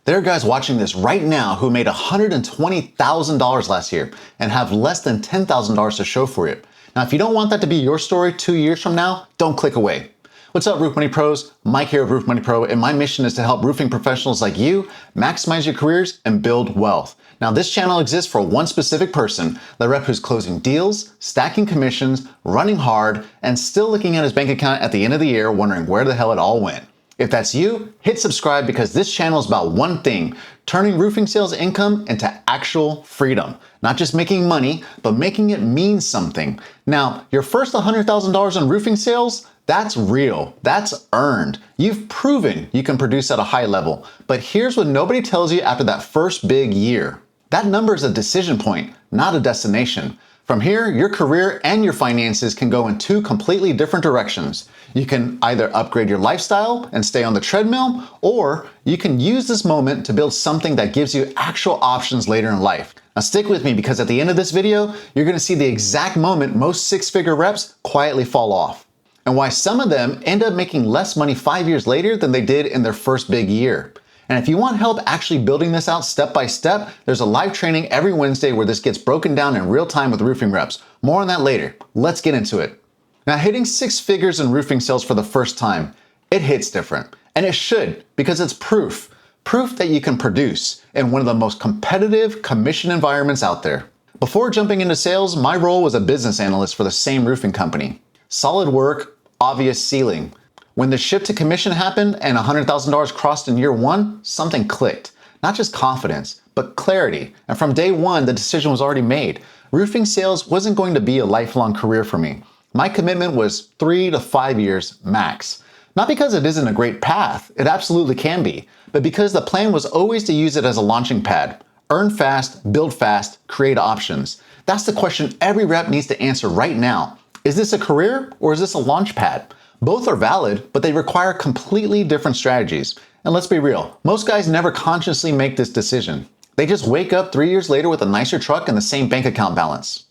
There are guys watching this right now who made $120,000 last year and have less than $10,000 to show for it. Now, if you don't want that to be your story 2 years from now, don't click away. What's up, Roof Money Pros? Mike here of Roof Money Pro, and my mission is to help roofing professionals like you maximize your careers and build wealth. Now, this channel exists for one specific person, the rep who's closing deals, stacking commissions, running hard, and still looking at his bank account at the end of the year wondering where the hell it all went. If that's you, hit subscribe because this channel is about one thing, turning roofing sales income into actual freedom. Not just making money, but making it mean something. Now, your first $100,000 in roofing sales, that's real, that's earned. You've proven you can produce at a high level. But here's what nobody tells you after that first big year. That number is a decision point, not a destination. From here, your career and your finances can go in two completely different directions. You can either upgrade your lifestyle and stay on the treadmill, or you can use this moment to build something that gives you actual options later in life. Now stick with me because at the end of this video, you're gonna see the exact moment most six-figure reps quietly fall off, and why some of them end up making less money 5 years later than they did in their first big year. And if you want help actually building this out step by step, there's a live training every Wednesday where this gets broken down in real time with roofing reps. More on that later. Let's get into it. Now, hitting six figures in roofing sales for the first time, it hits different. And it should, because it's proof. Proof that you can produce in one of the most competitive commission environments out there. Before jumping into sales, my role was a business analyst for the same roofing company. Solid work, obvious ceiling. When the shift to commission happened and $100,000 crossed in year one, something clicked. Not just confidence, but clarity. And from day one, the decision was already made. Roofing sales wasn't going to be a lifelong career for me. My commitment was 3 to 5 years max. Not because it isn't a great path, it absolutely can be, but because the plan was always to use it as a launching pad. Earn fast, build fast, create options. That's the question every rep needs to answer right now. Is this a career or is this a launch pad? Both are valid, but they require completely different strategies. And let's be real, most guys never consciously make this decision. They just wake up 3 years later with a nicer truck and the same bank account balance.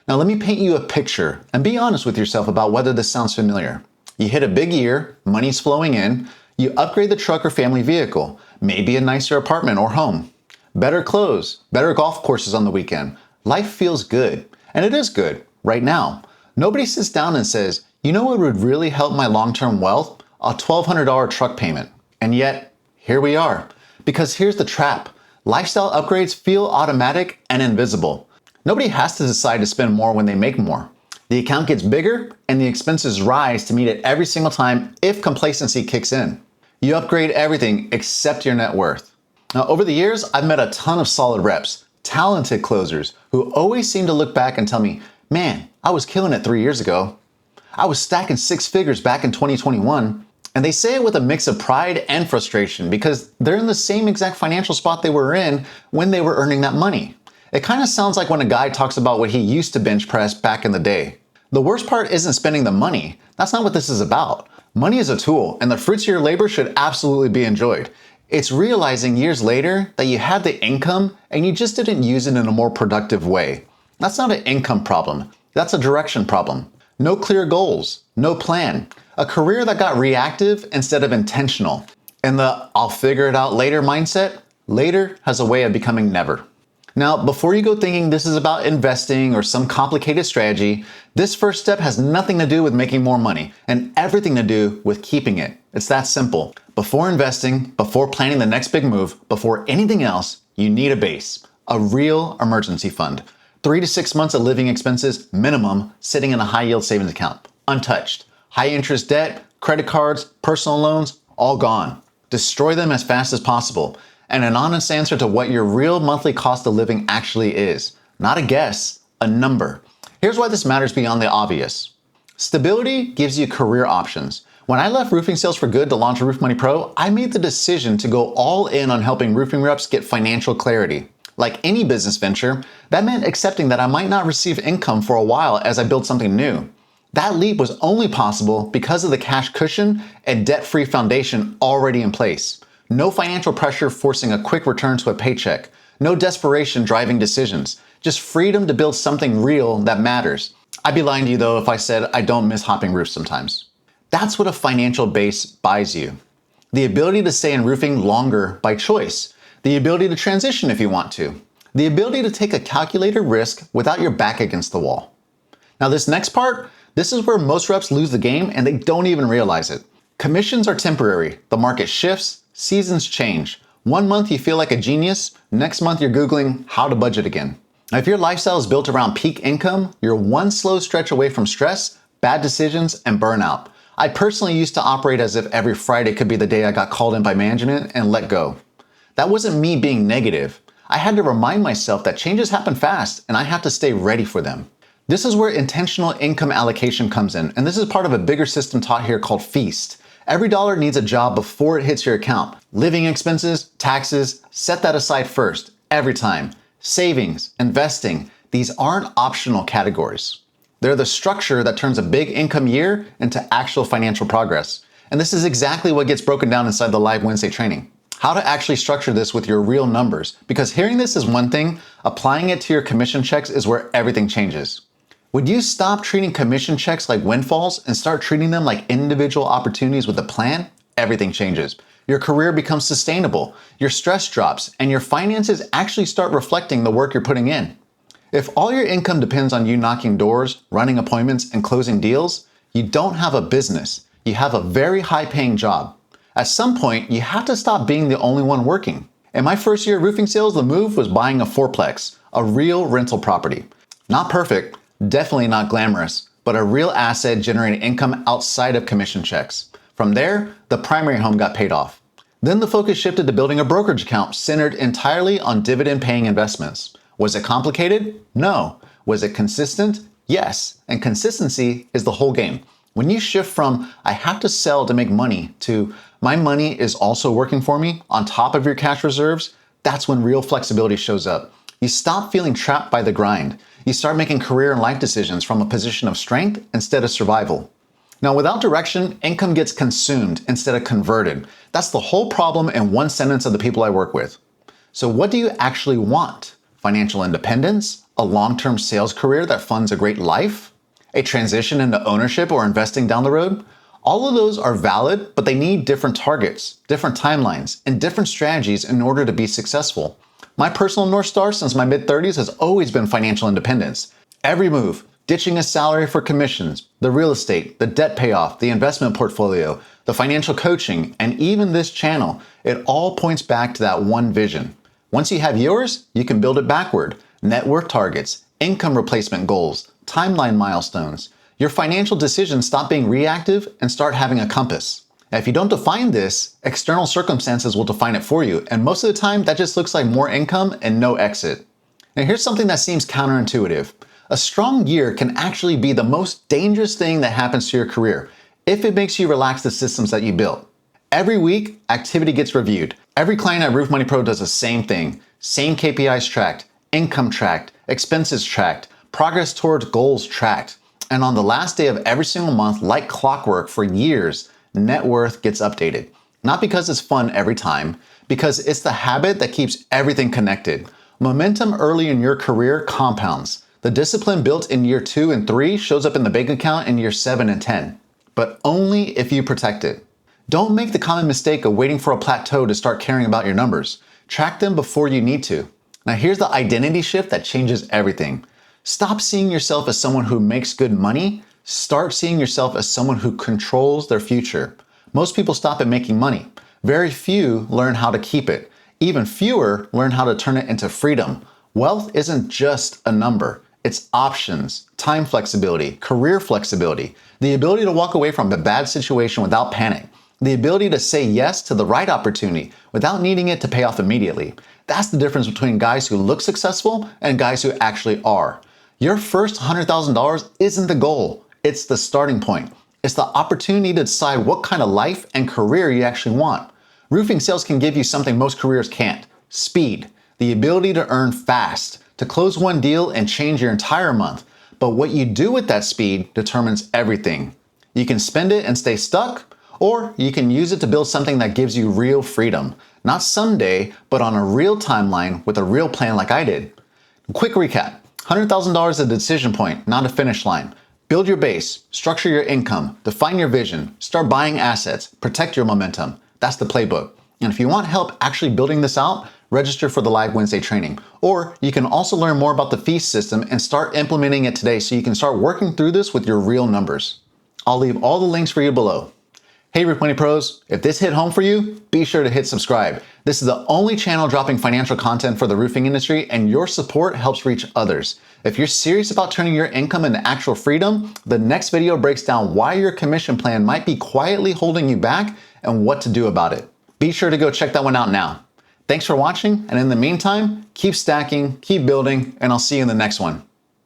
Now let me paint you a picture and be honest with yourself about whether this sounds familiar. You hit a big year, money's flowing in, you upgrade the truck or family vehicle, maybe a nicer apartment or home. Better clothes, better golf courses on the weekend. Life feels good, and it is good right now. Nobody sits down and says, you know what would really help my long-term wealth? A $1,200 truck payment. And yet, here we are. Because here's the trap. Lifestyle upgrades feel automatic and invisible. Nobody has to decide to spend more when they make more. The account gets bigger and the expenses rise to meet it every single time if complacency kicks in. You upgrade everything except your net worth. Now, over the years, I've met a ton of solid reps, talented closers, who always seem to look back and tell me, man, I was killing it 3 years ago. I was stacking six figures back in 2021, and they say it with a mix of pride and frustration because they're in the same exact financial spot they were in when they were earning that money. It kind of sounds like when a guy talks about what he used to bench press back in the day. The worst part isn't spending the money. That's not what this is about. Money is a tool, and the fruits of your labor should absolutely be enjoyed. It's realizing years later that you had the income and you just didn't use it in a more productive way. That's not an income problem. That's a direction problem. No clear goals, no plan, a career that got reactive instead of intentional. And the I'll figure it out later mindset, later has a way of becoming never. Now, before you go thinking this is about investing or some complicated strategy, this first step has nothing to do with making more money and everything to do with keeping it. It's that simple. Before investing, before planning the next big move, before anything else, you need a base, a real emergency fund. 3 to 6 months of living expenses minimum sitting in a high yield savings account, untouched. High interest debt, credit cards, personal loans, all gone. Destroy them as fast as possible. And an honest answer to what your real monthly cost of living actually is. Not a guess, a number. Here's why this matters beyond the obvious. Stability gives you career options. When I left roofing sales for good to launch Roof Money Pro, I made the decision to go all in on helping roofing reps get financial clarity. Like any business venture, that meant accepting that I might not receive income for a while as I build something new. That leap was only possible because of the cash cushion and debt-free foundation already in place. No financial pressure forcing a quick return to a paycheck. No desperation driving decisions. Just freedom to build something real that matters. I'd be lying to you though if I said I don't miss hopping roofs sometimes. That's what a financial base buys you. The ability to stay in roofing longer by choice. the ability to transition if you want to, the ability to take a calculated risk without your back against the wall. Now this next part, this is where most reps lose the game and they don't even realize it. Commissions are temporary. The market shifts, seasons change. One month you feel like a genius, next month you're Googling how to budget again. Now, if your lifestyle is built around peak income, you're one slow stretch away from stress, bad decisions, and burnout. I personally used to operate as if every Friday could be the day I got called in by management and let go. That wasn't me being negative. I had to remind myself that changes happen fast and I have to stay ready for them. This is where intentional income allocation comes in, and this is part of a bigger system taught here called Feast. Every dollar needs a job before it hits your account. Living expenses, taxes, set that aside first, every time. Savings, investing, these aren't optional categories. They're the structure that turns a big income year into actual financial progress. And this is exactly what gets broken down inside the Live Wednesday training. How to actually structure this with your real numbers. Because hearing this is one thing, applying it to your commission checks is where everything changes. Would you stop treating commission checks like windfalls and start treating them like individual opportunities with a plan? Everything changes. Your career becomes sustainable, your stress drops, and your finances actually start reflecting the work you're putting in. If all your income depends on you knocking doors, running appointments, and closing deals, you don't have a business. You have a very high-paying job. At some point, you have to stop being the only one working. In my first year of roofing sales, the move was buying a fourplex, a real rental property. Not perfect, definitely not glamorous, but a real asset generating income outside of commission checks. From there, the primary home got paid off. Then the focus shifted to building a brokerage account centered entirely on dividend-paying investments. Was it complicated? No. Was it consistent? Yes. And consistency is the whole game. When you shift from, I have to sell to make money, to, my money is also working for me on top of your cash reserves, that's when real flexibility shows up. You stop feeling trapped by the grind. You start making career and life decisions from a position of strength instead of survival. Now, without direction, income gets consumed instead of converted. That's the whole problem in one sentence of the people I work with. So what do you actually want? Financial independence? A long-term sales career that funds a great life? A transition into ownership or investing down the road? All of those are valid, but they need different targets, different timelines, and different strategies in order to be successful. My personal North Star since my mid-30s has always been financial independence. Every move, ditching a salary for commissions, the real estate, the debt payoff, the investment portfolio, the financial coaching, and even this channel, it all points back to that one vision. Once you have yours, you can build it backward. Net worth targets, income replacement goals, timeline milestones. Your financial decisions stop being reactive and start having a compass. Now, if you don't define this, external circumstances will define it for you, and most of the time that just looks like more income and no exit. Now here's something that seems counterintuitive. A strong year can actually be the most dangerous thing that happens to your career if it makes you relax the systems that you built. Every week, activity gets reviewed. Every client at Roof Money Pro does the same thing. Same KPIs tracked, income tracked, expenses tracked, progress towards goals tracked. And on the last day of every single month, like clockwork for years, net worth gets updated. Not because it's fun every time, because it's the habit that keeps everything connected. Momentum early in your career compounds. The discipline built in year 2 and 3 shows up in the bank account in year 7 and 10, but only if you protect it. Don't make the common mistake of waiting for a plateau to start caring about your numbers. Track them before you need to. Now here's the identity shift that changes everything. Stop seeing yourself as someone who makes good money. Start seeing yourself as someone who controls their future. Most people stop at making money. Very few learn how to keep it. Even fewer learn how to turn it into freedom. Wealth isn't just a number. It's options, time flexibility, career flexibility, the ability to walk away from a bad situation without panic, the ability to say yes to the right opportunity without needing it to pay off immediately. That's the difference between guys who look successful and guys who actually are. Your first $100,000 isn't the goal. It's the starting point. It's the opportunity to decide what kind of life and career you actually want. Roofing sales can give you something most careers can't. Speed, the ability to earn fast, to close one deal and change your entire month. But what you do with that speed determines everything. You can spend it and stay stuck, or you can use it to build something that gives you real freedom. Not someday, but on a real timeline with a real plan like I did. Quick recap. $100,000 is a decision point, not a finish line. Build your base, structure your income, define your vision, start buying assets, protect your momentum. That's the playbook. And if you want help actually building this out, register for the live Wednesday training. Or you can also learn more about the fee system and start implementing it today so you can start working through this with your real numbers. I'll leave all the links for you below. Hey Roof Money Pros, if this hit home for you, be sure to hit subscribe. This is the only channel dropping financial content for the roofing industry, and your support helps reach others. If you're serious about turning your income into actual freedom, the next video breaks down why your commission plan might be quietly holding you back and what to do about it. Be sure to go check that one out now. Thanks for watching, and in the meantime, keep stacking, keep building, and I'll see you in the next one.